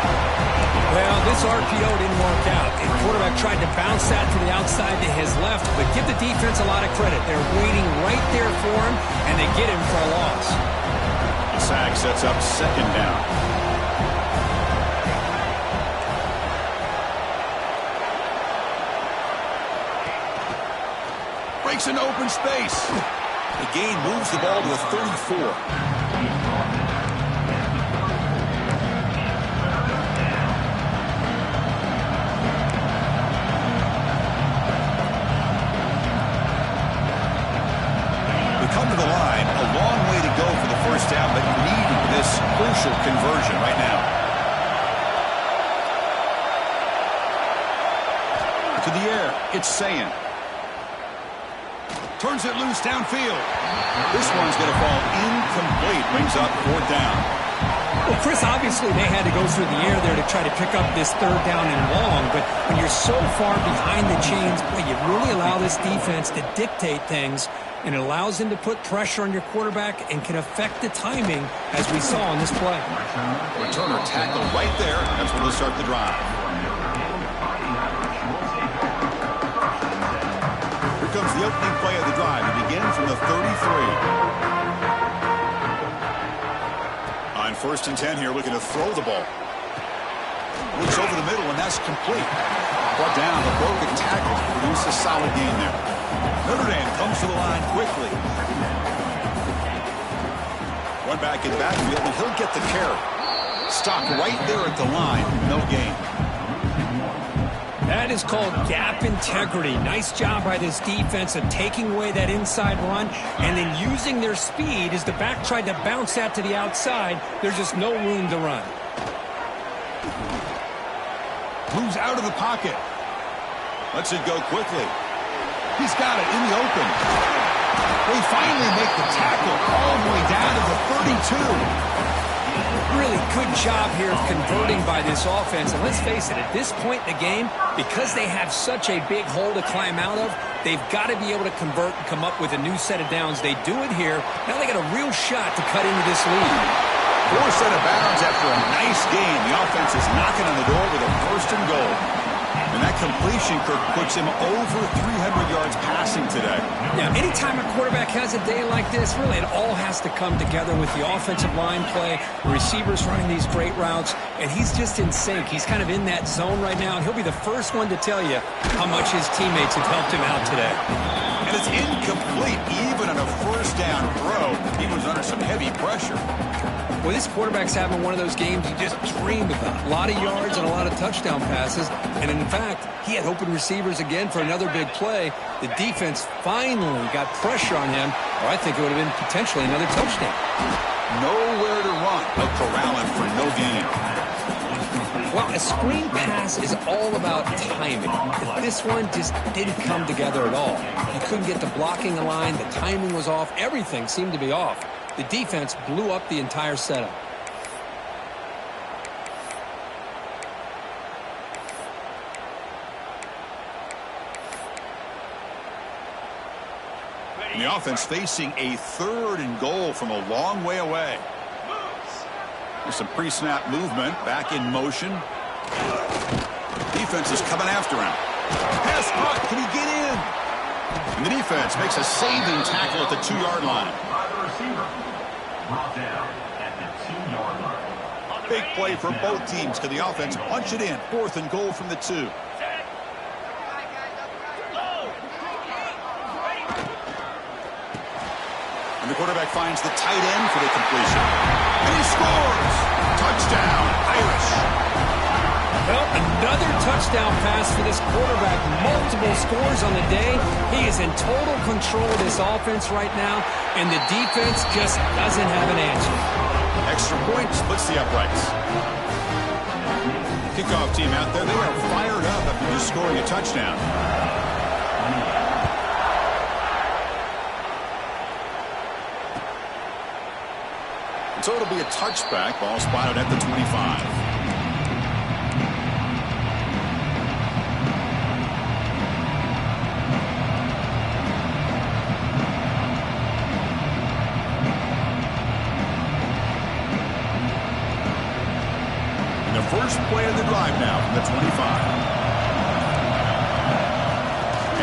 Well, this RPO didn't work out. The quarterback tried to bounce that to the outside to his left, but give the defense a lot of credit. They're waiting right there for him, and they get him for a loss. The sack sets up second down. Breaks into open space. The gain moves the ball to the 34. Come to the line, a long way to go for the first down, but needing this crucial conversion right now. To the air, it's Sayin. Turns it loose downfield. This one's going to fall incomplete. Brings up 4th down. Well, Chris, obviously they had to go through the air there to try to pick up this 3rd down and long, but when you're so far behind the chains, boy, you really allow this defense to dictate things, and it allows them to put pressure on your quarterback and can affect the timing, as we saw on this play. Returner tackle right there. That's where they'll start the drive. Here comes the opening play of the drive. It begins from the 33. On 1st and 10 here, looking to throw the ball. Looks over the middle, and that's complete. Brought down, the broken tackle. Produce a solid gain there. Notre Dame comes to the line quickly. One back in the backfield, and he'll get the carry. Stopped right there at the line. No gain. That is called gap integrity. Nice job by this defense of taking away that inside run and then using their speed as the back tried to bounce that to the outside. There's just no room to run. Moves out of the pocket. Lets it go quickly. He's got it in the open. They finally make the tackle all the way down to the 32. Really good job here of converting by this offense. And let's face it, at this point in the game, because they have such a big hole to climb out of, they've got to be able to convert and come up with a new set of downs. They do it here. Now they got a real shot to cut into this lead. 4 set of bounds after a nice game. The offense is knocking on the door with a 1st and goal. And that completion, Kirk, puts him over 300 yards passing today. Now, anytime a quarterback has a day like this, really it all has to come together with the offensive line play, the receivers running these great routes, and he's just in sync. He's kind of in that zone right now, and he'll be the first one to tell you how much his teammates have helped him out today. And it's incomplete, even on a 1st down throw. He was under some heavy pressure. Well, this quarterback's having one of those games you just dream about. A lot of yards and a lot of touchdown passes. And in fact, he had open receivers again for another big play. The defense finally got pressure on him, or I think it would have been potentially another touchdown. Nowhere to run, but corralling for no gain. Well, a screen pass is all about timing. This one just didn't come together at all. You couldn't get the blocking line. The timing was off. Everything seemed to be off. The defense blew up the entire setup. And the offense facing a 3rd and goal from a long way away. There's some pre-snap movement, back in motion. Defense is coming after him. Pass caught, can he get in? And the defense makes a saving tackle at the 2-yard line. Brought down at the 2-yard line. Big play for both teams. Can the offense punch it in? 4th and goal from the 2. And the quarterback finds the tight end for the completion. And he scores! Touchdown, Irish. Well, another touchdown pass for this quarterback. Multiple scores on the day. He is in total control of this offense right now, and the defense just doesn't have an answer. Extra point splits the uprights. Kickoff team out there, they are fired up after just scoring a touchdown. So it'll be a touchback. Ball spotted at the 25. First play of the drive now from the 25.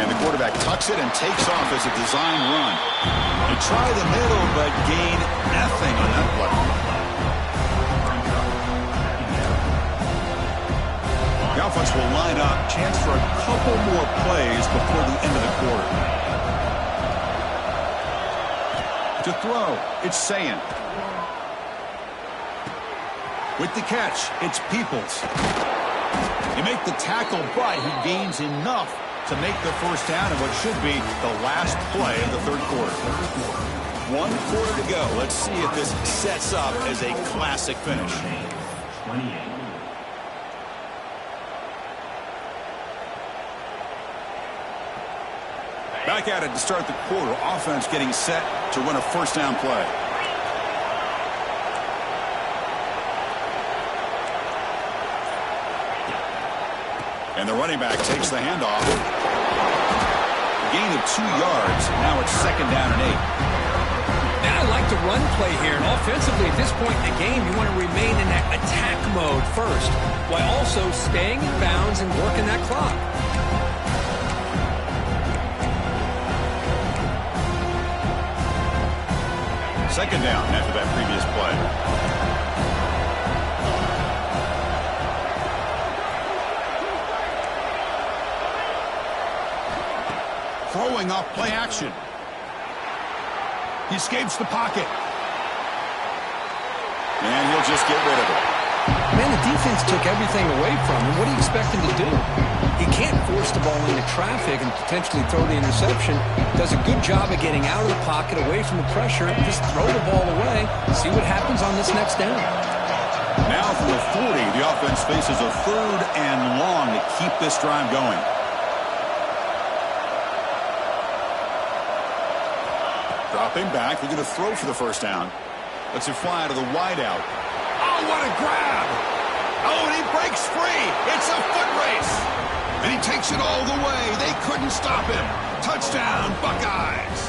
And the quarterback tucks it and takes off as a design run. They try the middle, but gain nothing on that play. The offense will line up. Chance for a couple more plays before the end of the quarter. To throw, it's Sayin. With the catch, it's Peoples. They make the tackle, but he gains enough to make the 1st down in what should be the last play of the 3rd quarter. 1 quarter to go. Let's see if this sets up as a classic finish. 28. Back at it to start the quarter. Offense getting set to run a first down play. And the running back takes the handoff. A gain of 2 yards. Now it's 2nd down and 8. And I like the run play here. And offensively, at this point in the game, you want to remain in that attack mode first, while also staying in bounds and working that clock. 2nd down after that previous play. Throwing off play action. He escapes the pocket. And he'll just get rid of it. Man, the defense took everything away from him. What do you expect him to do? He can't force the ball into traffic and potentially throw the interception. Does a good job of getting out of the pocket, away from the pressure. Just throw the ball away. See what happens on this next down. Now from the 40, the offense faces a 3rd and long to keep this drive going. Dropping back, looking to throw for the first down. Lets it fly to the wideout. Oh, what a grab! Oh, and he breaks free. It's a foot race. And he takes it all the way. They couldn't stop him. Touchdown, Buckeyes.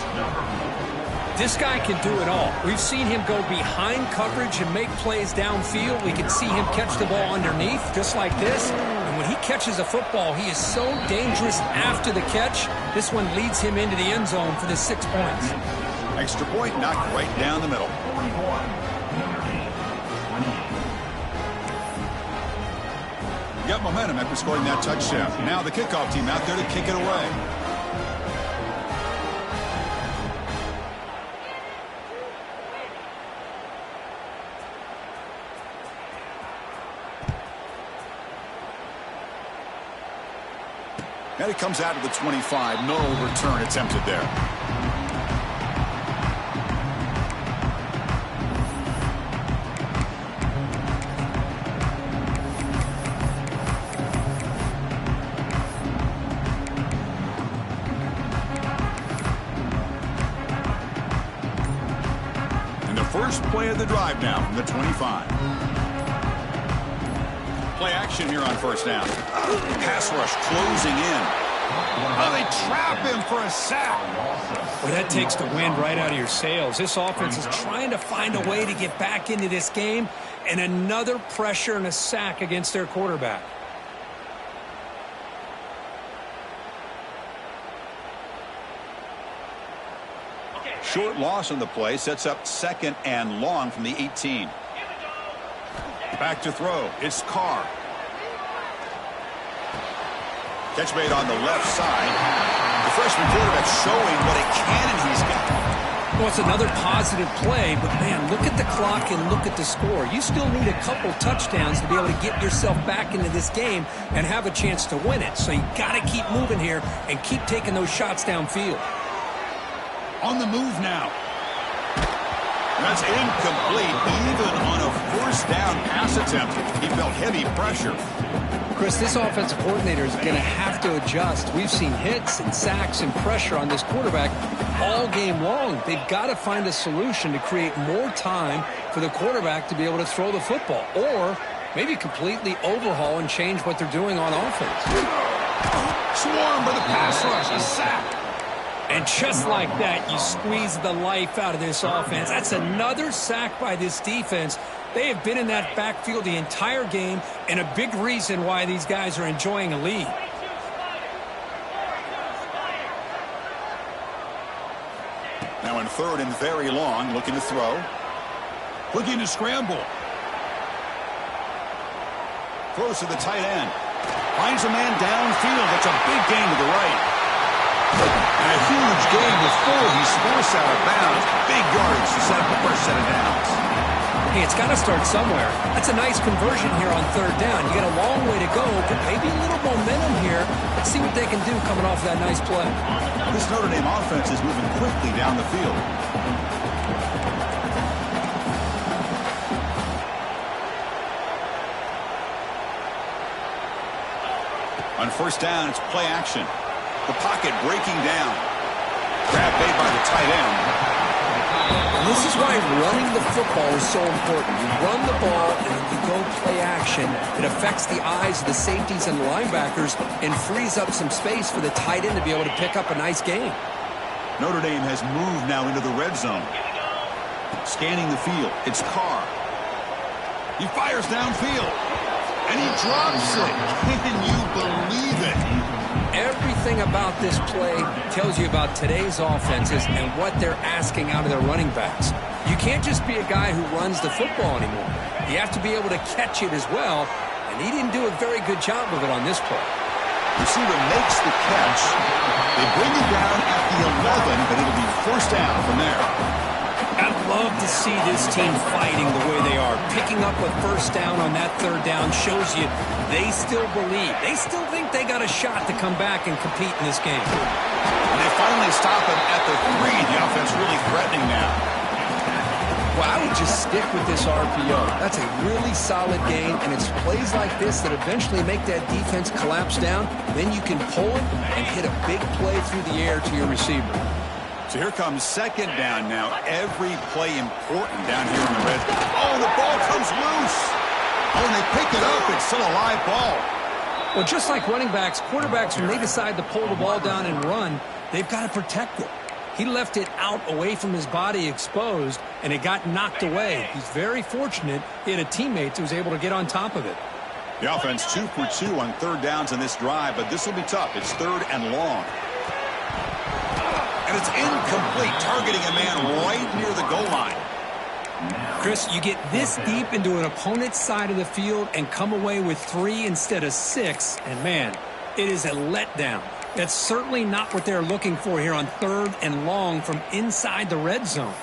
This guy can do it all. We've seen him go behind coverage and make plays downfield. We can see him catch the ball underneath, just like this. And when he catches a football, he is so dangerous after the catch. This one leads him into the end zone for the 6 points. Extra point knocked right down the middle. 41. Got momentum after scoring that touchdown. Now the kickoff team out there to kick it away. And it comes out to the 25. No return attempted there. First play of the drive now from the 25. Play action here on first down. Pass rush closing in. Oh, they trap him for a sack. Well, that takes the wind right out of your sails. This offense is trying to find a way to get back into this game, and another pressure and a sack against their quarterback. Short loss on the play sets up 2nd and long from the 18. Back to throw. It's Carr. Catch made on the left side. The freshman quarterback showing what a cannon he's got. Well, it's another positive play, but man, look at the clock and look at the score. You still need a couple touchdowns to be able to get yourself back into this game and have a chance to win it. So you got to keep moving here and keep taking those shots downfield. On the move now. That's incomplete. Even on a first down pass attempt, he felt heavy pressure. Chris, this offensive coordinator is going to have to adjust. We've seen hits and sacks and pressure on this quarterback all game long. They've got to find a solution to create more time for the quarterback to be able to throw the football, or maybe completely overhaul and change what they're doing on offense. Swarm for the pass rush, a sack. And just like that, you squeeze the life out of this offense. That's another sack by this defense. They have been in that backfield the entire game, and a big reason why these guys are enjoying a lead. Now in 3rd and very long, looking to throw. Looking to scramble. Throws to the tight end. Finds a man downfield. That's a big gain to the right. And a huge gain before he's forced out of bounds. Big yardage to set up the first set of downs. Hey, it's got to start somewhere. That's a nice conversion here on 3rd down. You got a long way to go, but maybe a little momentum here. Let's see what they can do coming off that nice play. This Notre Dame offense is moving quickly down the field. On first down, it's play action. The pocket breaking down. Grab made by the tight end. And this is why running the football is so important. You run the ball and then you go play action. It affects the eyes of the safeties and linebackers and frees up some space for the tight end to be able to pick up a nice gain. Notre Dame has moved now into the red zone. Scanning the field. It's Carr. He fires downfield. And he drops it. Can you believe it? Everything about this play tells you about today's offenses and what they're asking out of their running backs. You can't just be a guy who runs the football anymore. You have to be able to catch it as well, and he didn't do a very good job of it on this play. Receiver makes the catch. They bring him down at the 11, but it'll be first down from there. I'd love to see this team fighting the way they are. Picking up a first down on that third down shows you they still believe. They still think they got a shot to come back and compete in this game. And they finally stop him at the 3. The offense really threatening now. Well, I would just stick with this RPO. That's a really solid game, and it's plays like this that eventually make that defense collapse down. Then you can pull it and hit a big play through the air to your receiver. So here comes second down now. Every play important down here in the red. Oh, the ball comes loose. Oh, and they pick it up. It's still a live ball. Well, just like running backs, quarterbacks, when they decide to pull the ball down and run, they've got to protect it. He left it out away from his body exposed, and it got knocked away. He's very fortunate he had a teammate who was able to get on top of it. The offense 2 for 2 on third downs in this drive, but this will be tough. It's third and long. And it's incomplete, targeting a man right near the goal line. Chris, you get this deep into an opponent's side of the field and come away with 3 instead of 6, and man, it is a letdown. That's certainly not what they're looking for here on third and long from inside the red zone.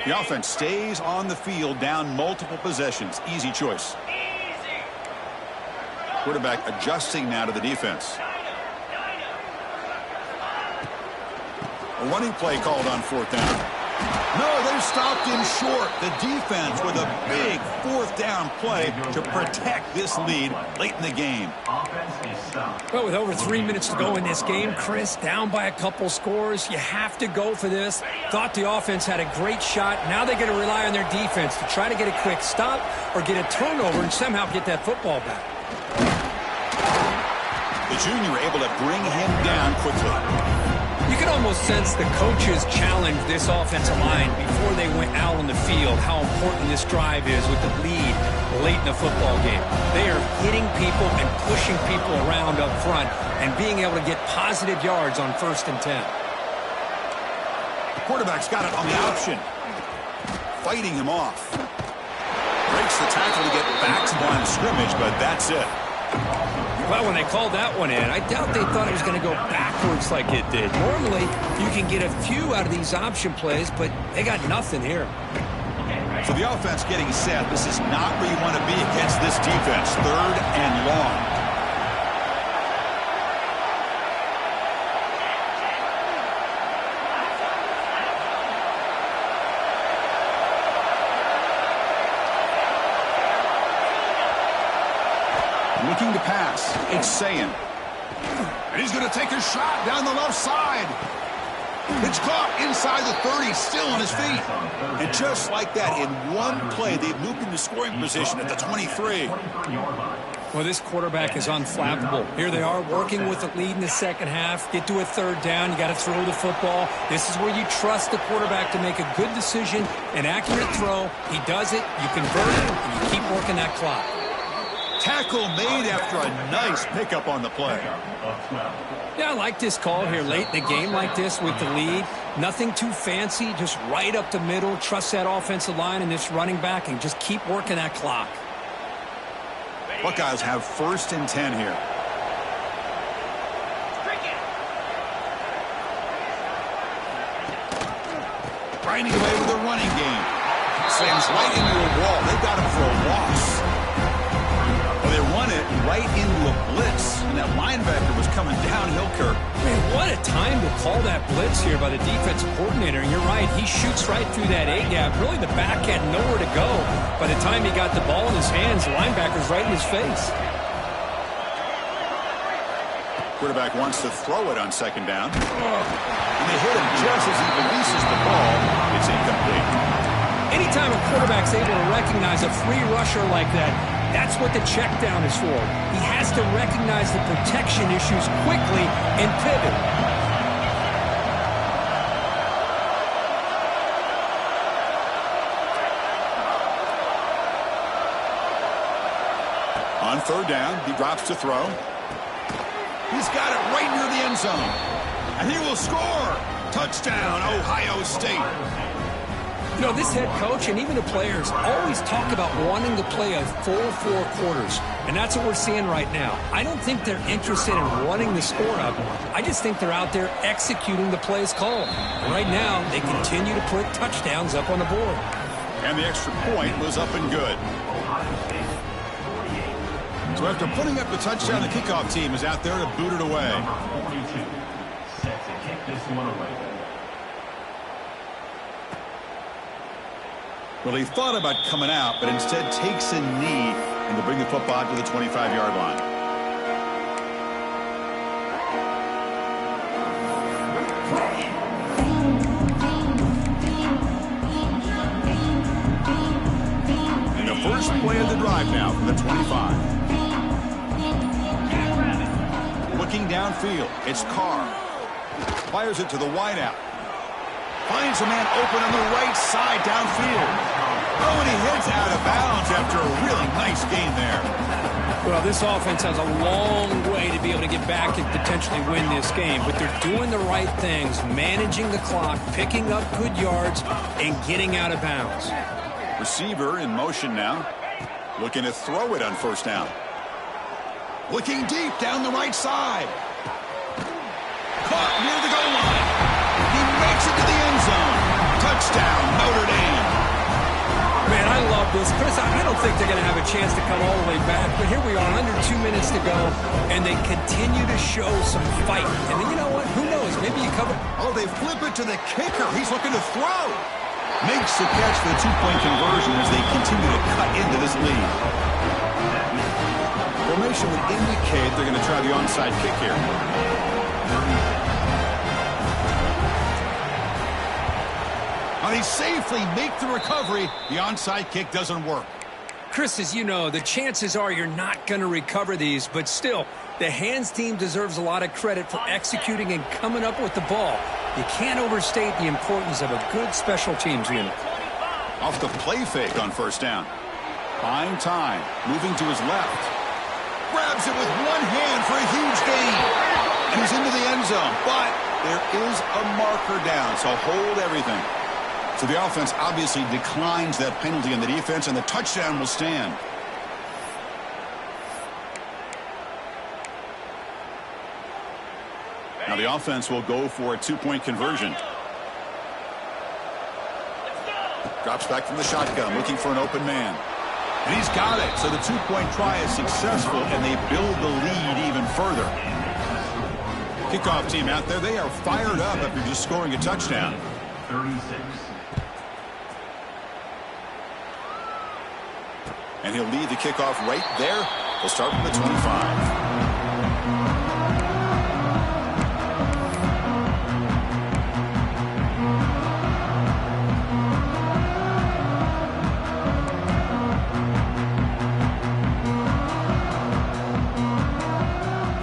The offense stays on the field down multiple possessions. Easy choice. Quarterback adjusting now to the defense. A running play called on fourth down. No, they stopped him short. The defense with a big fourth down play to protect this lead late in the game. Well, with over 3 minutes to go in this game, Chris, down by a couple scores, you have to go for this. Thought the offense had a great shot. Now they got to rely on their defense to try to get a quick stop or get a turnover and somehow get that football back. The junior able to bring him down quickly. You can almost sense the coaches challenged this offensive line before they went out on the field how important this drive is with the lead late in the football game. They are hitting people and pushing people around up front and being able to get positive yards on 1st and 10. The quarterback's got it on the option. Fighting him off. Breaks the tackle to get back to the line of scrimmage, but that's it. Well, when they called that one in, I doubt they thought it was going to go backwards like it did. Normally, you can get a few out of these option plays, but they got nothing here. So the offense getting set. This is not where you want to be against this defense. Third and long. Looking to pass. It's Sayin. And he's going to take a shot down the left side. It's caught inside the 30, still on his feet. And just like that, in one play, they've moved into scoring position at the 23. Well, this quarterback is unflappable. Here they are working with the lead in the second half. Get to a third down. You got to throw the football. This is where you trust the quarterback to make a good decision, an accurate throw. He does it. You convert it, and you keep working that clock. Tackle made after a nice pickup on the play. Yeah, I like this call here late in the game like this with the lead. Nothing too fancy, just right up the middle. Trust that offensive line and this running back and just keep working that clock. Buckeyes have 1st and 10 here. Grinding away with a running game. Slams right into a wall. They've got him for a loss. Well, they run it. it right into a blitz, and that linebacker was coming downhill, Kirk. Man, what a time to call that blitz here by the defensive coordinator. And you're right, he shoots right through that A-gap. Really, the back had nowhere to go. By the time he got the ball in his hands, the linebacker's right in his face. Quarterback wants to throw it on second down. And they hit him just as he releases the ball. It's incomplete. Anytime a quarterback's able to recognize a free rusher like that, that's what the check down is for. He has to recognize the protection issues quickly and pivot. On third down, he drops to throw. He's got it right near the end zone. And he will score. Touchdown, Ohio State. You know, this head coach and even the players always talk about wanting to play a full 4 quarters. And that's what we're seeing right now. I don't think they're interested in running the score up. I just think they're out there executing the plays called. And right now, they continue to put touchdowns up on the board. And the extra point was up and good. So after putting up the touchdown, the kickoff team is out there to boot it away. Number 42 set to kick this one away. Well, he thought about coming out, but instead takes a knee and to bring the football to the 25-yard line. And the first play of the drive now from the 25. Looking downfield, it's Carr. Fires it to the wideout. Finds a man open on the right side downfield. Oh, and he heads out of bounds after a really nice gain there. Well, this offense has a long way to be able to get back and potentially win this game, but they're doing the right things, managing the clock, picking up good yards, and getting out of bounds. Receiver in motion now, looking to throw it on first down. Looking deep down the right side. Caught near the goal line. He makes it to the end zone. Touchdown, Notre Dame. Man, I love this. Chris, I don't think they're going to have a chance to come all the way back, but here we are, under 2 minutes to go, and they continue to show some fight. And then, you know what? Who knows? Maybe you cover. Oh, they flip it to the kicker. He's looking to throw. Makes the catch for the 2-point conversion as they continue to cut into this lead. Formation would indicate they're going to try the onside kick here. Well, they safely make the recovery. The onside kick doesn't work. Chris, as you know, the chances are you're not going to recover these, but still, the hands team deserves a lot of credit for executing and coming up with the ball. You can't overstate the importance of a good special teams unit. Off the play fake on first down. Buying time, moving to his left. Grabs it with one hand for a huge gain. And he's into the end zone, but there is a marker down, so hold everything. So the offense obviously declines that penalty on the defense, and the touchdown will stand. Now the offense will go for a 2-point conversion. Drops back from the shotgun, looking for an open man. And he's got it. So the 2-point try is successful, and they build the lead even further. Kickoff team out there, they are fired up after just scoring a touchdown. 36. And he'll lead the kickoff right there. He'll start from the 25.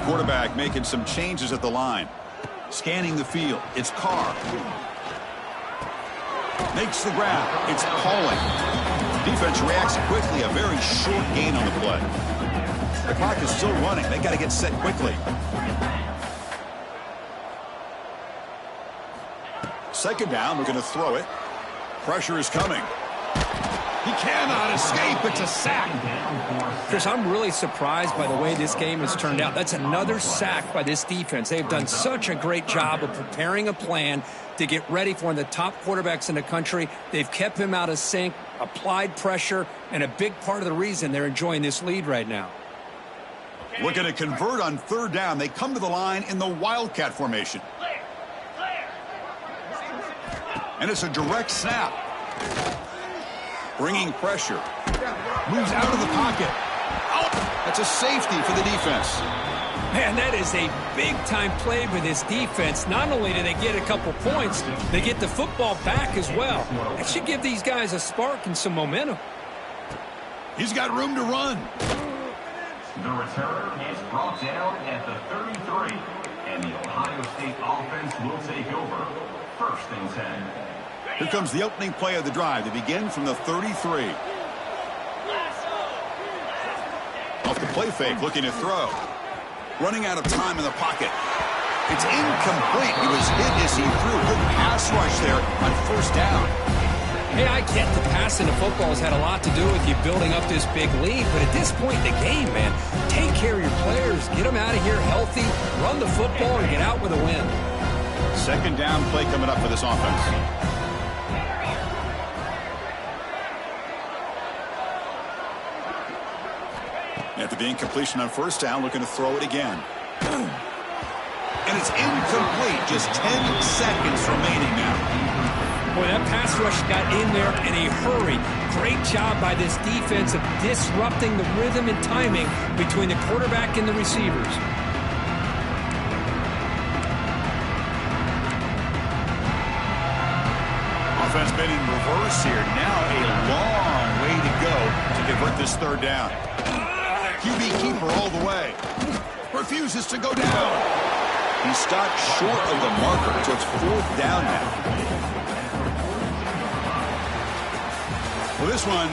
Quarterback making some changes at the line. Scanning the field. It's Carr. Makes the grab. It's Pauling. Defense reacts quickly. A very short gain on the play. The clock is still running. They got to get set quickly. Second down. We're going to throw it. Pressure is coming. He cannot escape. It's a sack. Chris, I'm really surprised by the way this game has turned out. That's another sack by this defense. They've done such a great job of preparing a plan to get ready for one of the top quarterbacks in the country. They've kept him out of sync, applied pressure, and a big part of the reason they're enjoying this lead right now. Looking to convert on third down. They come to the line in the Wildcat formation. Clear. Clear. And it's a direct snap. Bringing pressure. Moves out of the pocket. Oh, that's a safety for the defense. Man, that is a big-time play for this defense. Not only do they get a couple points, they get the football back as well. That should give these guys a spark and some momentum. He's got room to run. The return is brought down at the 33, and the Ohio State offense will take over. First and 10. Here comes the opening play of the drive. They begin from the 33. Off the play fake, looking to throw. Running out of time in the pocket. It's incomplete. He was hit as he threw. Good pass rush there on first down. Hey, I get the passing of football has had a lot to do with you building up this big lead, but at this point in the game, man, take care of your players. Get them out of here healthy, run the football, and get out with a win. Second down play coming up for this offense. After the incompletion on first down, looking to throw it again. And it's incomplete. Just 10 seconds remaining now. Boy, that pass rush got in there in a hurry. Great job by this defense of disrupting the rhythm and timing between the quarterback and the receivers. Offense been in reverse here. Now a long way to go to convert this third down. QB keeper all the way. Refuses to go down. He stopped short of the marker, so it's fourth down now. Well, this one